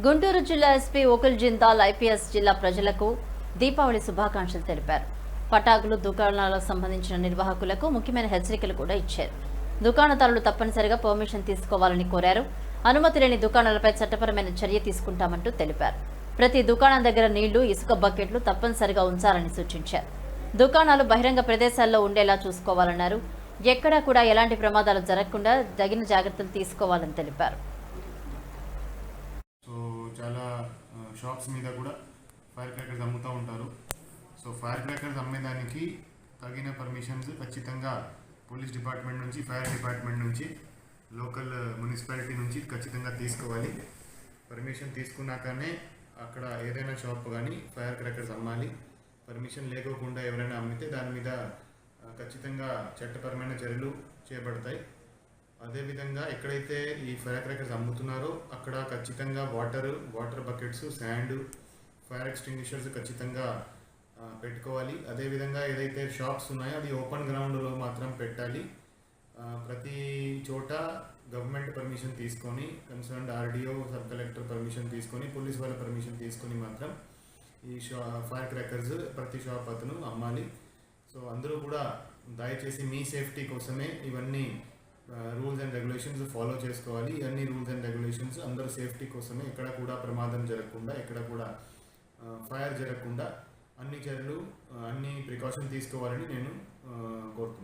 గుంటూరు జిల్లా SP ఓకుల్ Jindal IPS జిల్లా ప్రజలకు దీపావళి శుభాకాంక్షలు తెలిపారు. పటాకులు దుకాణాలకు సంబంధించిన నిర్వాహకులకు ముఖ్యమైన హెచ్చరికలు కూడా ఇచ్చారు. దుకాణదారులు తప్పనిసరిగా పర్మిషన్ తీసుకోవాలని కోరారు. అనుమతి లేని దుకాణాలపై చట్టపరమైన చర్య తీసుకుంటామంటూ తెలిపారు. ప్రతి దుకాణం దగ్గర నీళ్లు, ఇసుక బకెట్లు తప్పనిసరిగా ఉంచాలని సూచించారు. దుకాణాలు బహిరంగ ప్రదేశాల్లో ఉండేలా చూసుకోవాలన్నారు. ఎక్కడా కూడా ఎలాంటి ప్రమాదాలు జరగకుండా తగిన జాగ్రత్తలు తీసుకోవాలని తెలిపారు. చాలా షాప్స్ మీద కూడా ఫైర్ క్రాకర్స్ అమ్ముతూ ఉంటారు. సో ఫైర్ క్రాకర్స్ అమ్మేదానికి తగిన పర్మిషన్స్ ఖచ్చితంగా పోలీస్ డిపార్ట్మెంట్ నుంచి, ఫైర్ డిపార్ట్మెంట్ నుంచి, లోకల్ మున్సిపాలిటీ నుంచి ఖచ్చితంగా తీసుకోవాలి. పర్మిషన్ తీసుకున్నాకనే అక్కడ ఏదైనా షాప్ కానీ ఫైర్ క్రాకర్స్ అమ్మాలి. పర్మిషన్ లేకోకుండా ఎవరైనా అమ్మితే దాని మీద ఖచ్చితంగా చట్టపరమైన చర్యలు చేపడతాయి. అదేవిధంగా ఎక్కడైతే ఈ ఫైర్ క్రాకర్స్ అమ్ముతున్నారో అక్కడ ఖచ్చితంగా water buckets, sand, fire extinguishers ఖచ్చితంగా పెట్టుకోవాలి. అదేవిధంగా ఏదైతే షాప్స్ ఉన్నాయో అది ఓపెన్ గ్రౌండ్లో మాత్రం పెట్టాలి. ప్రతి చోట గవర్నమెంట్ పర్మిషన్ తీసుకొని, concerned RDO, sub collector permission తీసుకొని, పోలీస్ వాళ్ళ పర్మిషన్ తీసుకొని మాత్రం ఈ ఫైర్ క్రాకర్స్ ప్రతి షాప్ అతను అమ్మాలి. సో అందరూ కూడా దయచేసి మీ సేఫ్టీ కోసమే ఇవన్నీ రూల్స్ అండ్ రెగ్యులేషన్స్ ఫాలో చేసుకోవాలి. ఇవన్నీ రూల్స్ అండ్ రెగ్యులేషన్స్ అందరూ సేఫ్టీ కోసమే, ఎక్కడ కూడా ప్రమాదం జరగకుండా, ఎక్కడ కూడా ఫైర్ జరగకుండా అన్ని చర్యలు, అన్ని ప్రికాషన్ తీసుకోవాలని నేను కోరుతున్నాను.